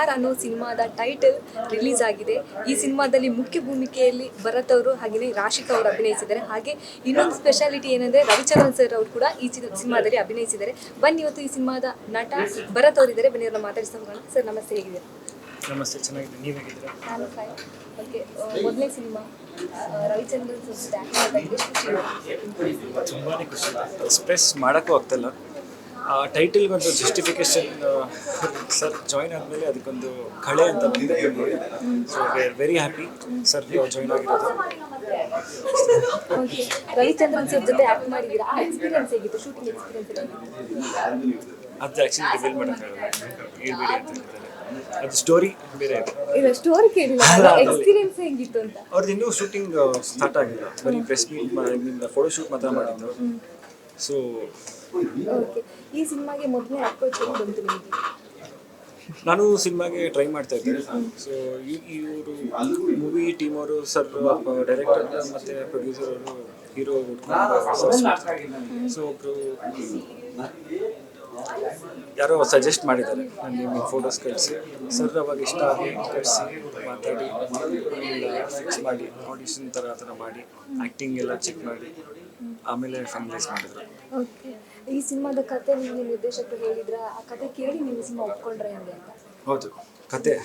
ಯಾರ್ ಅನ್ನೋ ಸಿನಿಮಾದ ಟೈಟಲ್ ರಿಲೀಸ್ ಆಗಿದೆ. ಈ ಸಿನಿಮಾದಲ್ಲಿ ಮುಖ್ಯ ಭೂಮಿಕೆಯಲ್ಲಿ ಭರತ್ ಅವರು ಹಾಗೆಯೇ ರಾಶಿಕಾ ಅವರು ಅಭಿನಯಿಸಿದ್ದಾರೆ. ಹಾಗೆ ಇನ್ನೊಂದು ಸ್ಪೆಷಾಲಿಟಿ ಏನಂದರೆ ರವಿಚಂದ್ರನ್ ಸರ್ ಅವರು ಕೂಡ ಈ ಸಿನಿಮಾದಲ್ಲಿ ಅಭಿನಯಿಸಿದ್ದಾರೆ. ಬನ್ನಿ ಇವತ್ತು ಈ ಸಿನಿಮಾದ ನಟ ಭರತ್ ಅವರಿದ್ದಾರೆ, ಬನ್ನಿ ಅವ್ರನ್ನ ಮಾತಾಡಿಸ್ತಾ ಹೋಗೋಣ. ಸರ್ ನಮಸ್ತೆ, ಹೇಗಿದೆ? ನಮಸ್ತೆ, ಚೆನ್ನಾಗಿದೆ. ನೀವು ಹೇಗಿದ್ದೀರಾ? ನಾನು ಫೈನ್. ಓಕೆ, ಮೊದಲನೇ ಸಿನಿಮಾ ರವಿಚಂದ್ರನ್ ಸರ್ ತುಂಬಾ ಖುಷಿ. ಎಕ್ಸ್ಪ್ರೆಸ್ ಮಾಡೋಕ್ಕೂ ಆಗ್ತಿಲ್ಲ. ಟೈಟಲ್ಗೊಂದು ಜಸ್ಟಿಫಿಕೇಶನ್ ಸರ್ ಜಾಯ್ನ್ ಆದಮೇಲೆ ಅದಕ್ಕೊಂದು ಕಳೆ ಅಂತ ಬಂದಿದೆ. So we are very happy sir join ಆಗಿರೋದು. ಓಕೆ, ರವಿಚಂದ್ರನ್ ಸರ್ ಜೊತೆ ಆ್ಯಕ್ಟ್ ಮಾಡಿದ್ದೀರಾ, ಆ ಎಕ್ಸ್ಪೀರಿಯನ್ಸ್ ಹೇಗಿತ್ತು? ಶೂಟಿಂಗ್ ಎಕ್ಸ್ಪೀರಿಯನ್ಸ್ ಅದು ಆ್ಯಕ್ಚುಲಿ ರಿವೀಲ್ ಮಾಡೋಕ್ಕಾಗಲ್ಲ, ಹೇಳ್ಬೇಡಿ ಅಂತ ಹೇಳ್ತಾರೆ. ಅದು ಸ್ಟೋರಿ ಬೇರೆ ಇದೆ. ಇಲ್ಲ, ಸ್ಟೋರಿ ಕೇಳಿಲ್ಲ, ಎಕ್ಸ್ಪೀರಿಯನ್ಸ್ ಹೆಂಗಿತ್ತು ಅಂತ. ಅವ್ರದ್ದು ಇನ್ನೂ ಶೂಟಿಂಗ್ ಸ್ಟಾರ್ಟ್ ಆಗಿಲ್ಲ, ಬರೀ ಪ್ರೆಸ್ ಮೀಟ್ ನಿಮ್ದು ಫೋಟೋ ಶೂಟ್ ಮಾತ್ರ ಮಾಡಿದ್ದು. ಸೊ ಓಕೆ, ಈ ಸಿನಿಮಾಗೆ ಮೊದಲನೇ ಅಪ್ರೋಚ್ ಹೆಂಗೆ ಬಂತು ನಿಮಗೆ? ನಾನು ಸಿನಿಮಾಗೆ ಟ್ರೈ ಮಾಡ್ತಾ ಇದ್ದೆ. ಸೊ ಇವರು ಮೂವಿ ಟೀಮ್ ಅವರು ಸರ್ ಡೈರೆಕ್ಟರ್ ಮತ್ತು ಪ್ರೊಡ್ಯೂಸರ್ ಅವರು ಹೀರೋ ಸೊ ಒಬ್ಬರು ಯಾರೋ ಸಜೆಸ್ಟ್ ಮಾಡಿದ್ದಾರೆ ನನಗೆ ನಿಮ್ಮ ಫೋಟೋಸ್ ಕಳಿಸಿ. ಸರ್ ಅವಾಗ ಇಷ್ಟ ಆಗಿ ಕಳಿಸಿ ಮಾತಾಡಿ ಫಿಕ್ಸ್ ಮಾಡಿ ಆಡಿಷನ್ ಥರ ಆ ಥರ ಮಾಡಿ ಆ್ಯಕ್ಟಿಂಗ್ ಎಲ್ಲ ಚೆಕ್ ಮಾಡಿ ಆಮೇಲೆ ಫೈನಲೈಸ್ ಮಾಡಿದ್ರು. ಓಕೆ, ಈ ಸಿನಿಮಾದ ಕತೆ ನಿಮ್ಮ ನಿರ್ದೇಶಕರು ಹೇಳಿದ್ರ, ಆ ಕತೆ ಕೇಳಿ ನಿಮ್ಮ ಸಿನಿಮಾ ಒಪ್ಕೊಂಡ್ರೆ ಹೆಂಗೆ ಅಂತ? ಹೌದು,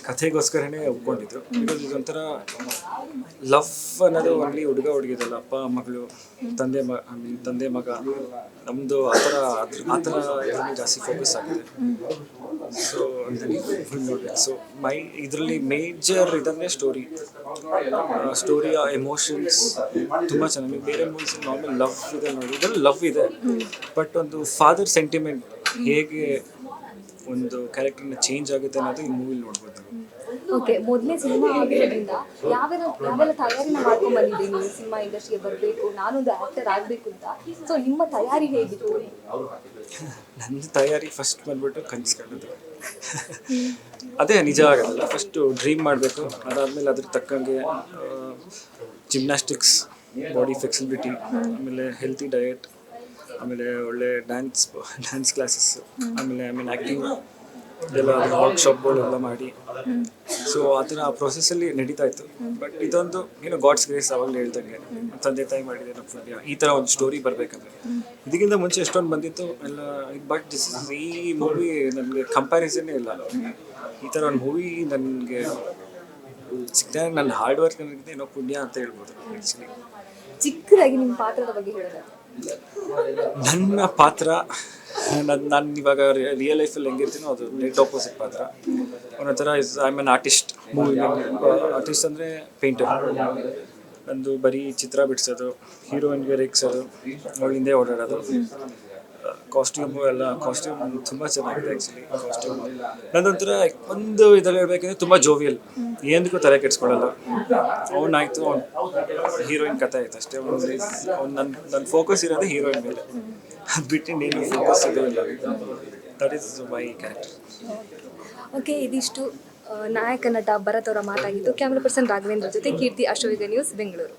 ಕಥೆಗೋಸ್ಕರನೇ ಒಪ್ಕೊಂಡಿದ್ರು. ಬಿಕಾಸ್ ಇದೊಂಥರ ಲವ್ ಅನ್ನೋದು ಒನ್ಲಿ ಹುಡುಗ ಹುಡುಗಿದಲ್ಲ, ಅಪ್ಪ ಮಗಳು, ತಂದೆ ಮಗ, ನಮ್ಮದು ಆ ಥರ ಇದರಲ್ಲಿ ಜಾಸ್ತಿ ಫೋಕಸ್ ಆಗಿದೆ. ಸೊ ಫುಲ್ ನೋಡಿದೆ. ಸೊ ಇದರಲ್ಲಿ ಮೇಜರ್ ಇದಂದರೆ ಸ್ಟೋರಿಯ ಎಮೋಷನ್ಸ್ ತುಂಬ ಚೆನ್ನಾಗಿ. ಬೇರೆ ಮೂವೀಸ್ ನಾರ್ಮಲ್ ಲವ್ ಇದೆ ನೋಡಿ, ಇದರಲ್ಲಿ ಲವ್ ಇದೆ, ಬಟ್ ಒಂದು ಫಾದರ್ ಸೆಂಟಿಮೆಂಟ್ ಹೇಗೆ ಒಂದು ಕ್ಯಾರೆಕ್ಟರ್ನ ಚೇಂಜ್ ಆಗುತ್ತೆ ಅನ್ನೋದು ಈ ಮೂವಿಲಿ ನೋಡ್ಬೋದು. ಓಕೆ, ಮೊದಲನೇ ಸಿನಿಮಾ ಆಗಿರೋದ್ರಿಂದ ಯಾವೆಲ್ಲ ತಯಾರಿನ ಮಾಡ್ಕೊಂಡು ಬಂದಿದ್ದೀನಿ ನೀವು ಸಿನಿಮಾ ಇಂಡಸ್ಟ್ರಿಗೆ ಬರಬೇಕು, ನಾನೊಂದು ಆ್ಯಕ್ಟರ್ ಆಗಬೇಕು ಅಂತ. ಸೊ ನಿಮ್ಮ ತಯಾರಿ ಹೇಗಿತ್ತು? ನನ್ನ ತಯಾರಿ ಫಸ್ಟ್ ಬಂದ್ಬಿಟ್ಟು ಕನ್ಸ್ಕೊಳ್ಳೋದು. ಅದೇ ನಿಜ ಆಗೋದಲ್ಲ, ಫಸ್ಟು ಡ್ರೀಮ್ ಮಾಡಬೇಕು, ಅದಾದಮೇಲೆ ಅದ್ರ ತಕ್ಕಂಗೆ ಜಿಮ್ನಾಸ್ಟಿಕ್ಸ್, ಬಾಡಿ ಫ್ಲೆಕ್ಸಿಬಿಲಿಟಿ, ಆಮೇಲೆ ಹೆಲ್ತಿ ಡಯಟ್, ಆಮೇಲೆ ಒಳ್ಳೆ ಡ್ಯಾನ್ಸ್ ಕ್ಲಾಸಸ್, ಆಮೇಲೆ ಆ್ಯಕ್ಟಿಂಗ್ ಎಲ್ಲ ವರ್ಕ್ಶಾಪ್ಗಳೆಲ್ಲ ಮಾಡಿ. ಸೊ ಆ ಥರ ಆ ಪ್ರೊಸೆಸ್ಸಲ್ಲಿ ನಡೀತಾ ಇತ್ತು. ಬಟ್ ಇದೊಂದು ಗಾಡ್ಸ್ ಗ್ರೇಸ್ ಅವಾಗಲೇ ಹೇಳ್ದಂಗೆ ತಂದೆ ತಾಯಿ ಮಾಡಿದೆ ನಮ್ಮ ಪುಣ್ಯ, ಈ ಥರ ಒಂದು ಸ್ಟೋರಿ ಬರಬೇಕಂದ್ರೆ. ಇದಕ್ಕಿಂತ ಮುಂಚೆ ಎಷ್ಟೊಂದು ಬಂದಿತ್ತು ಎಲ್ಲ, ಬಟ್ ಈ ಮೂವಿ ನನಗೆ ಕಂಪ್ಯಾರಿಸನ್ನೇ ಇಲ್ಲ. ಈ ಥರ ಒಂದು ಮೂವಿ ನನಗೆ ಸಿಗ್ತಾ ನನ್ನ ಹಾರ್ಡ್ ವರ್ಕ್ ನನಗಿದೆ ಏನೋ ಪುಣ್ಯ ಅಂತ ಹೇಳ್ಬೋದು. ಆ್ಯಕ್ಚುಲಿ ಚಿಕ್ಕದಾಗಿ ನಿಮ್ಮ ಪಾತ್ರದ ಬಗ್ಗೆ ಹೇಳೋದು? ನನ್ನ ಪಾತ್ರ ನಾನು ಇವಾಗ ರಿಯಲ್ ಲೈಫಲ್ಲಿ ಹೆಂಗಿರ್ತೀನೋ ಅದು ರೇಟ್ ಆಪೋಸಿಟ್ ಪಾತ್ರ. ಒಂದೊಂಥರ I am an artist. Artist ಅಂದರೆ ಪೇಂಟರ್. ನಂದು ಬರೀ ಚಿತ್ರ ಬಿಡಿಸೋದು, ಹೀರೋಯಿನ್ಗೆ ರೇಗಿಸೋದು, ಅವಳಿಂದೇ ಓಡಾಡೋದು, ಕಾಸ್ಟ್ಯೂಮ್ ತುಂಬ ಚೆನ್ನಾಗಿದೆ. ಆ್ಯಕ್ಚುಲಿ ಕಾಸ್ಟ್ಯೂಮ್ ನಂದೊಂಥರ ಒಂದು ಇದರಲ್ಲಿ ಹೇಳ್ಬೇಕಂದ್ರೆ ತುಂಬ ಜೋವಿಯಲ್, ಏನಕ್ಕೂ ತಲೆ ಕೆಡಿಸ್ಕೊಳ್ಳಲ್ಲ. ಅವನಾಯ್ತು, ಹೀರೋಯಿನ್ ಕಥೆ ಆಯ್ತು ಅಷ್ಟೇ. ನನ್ನ ಫೋಕಸ್ ಇರೋದು ಹೀರೋಯಿನ್ ಮೇಲೆ, ಅದು ಬಿಟ್ಟು ಇನ್ನೇನು ಫೋಕಸ್ ಇದು ಇಲ್ಲ. That is my character. Okay, ಇದಿಷ್ಟು ನಾಯಕ ನಟ ಭರತ್ ಅವರ ಮಾತಾಗಿದ್ದು. ಕ್ಯಾಮ್ರಾ ಪರ್ಸನ್ ರಾಘವೇಂದ್ರ ಜೊತೆ ಕೀರ್ತಿ, ಅಶೋಕ ನ್ಯೂಸ್, ಬೆಂಗಳೂರು.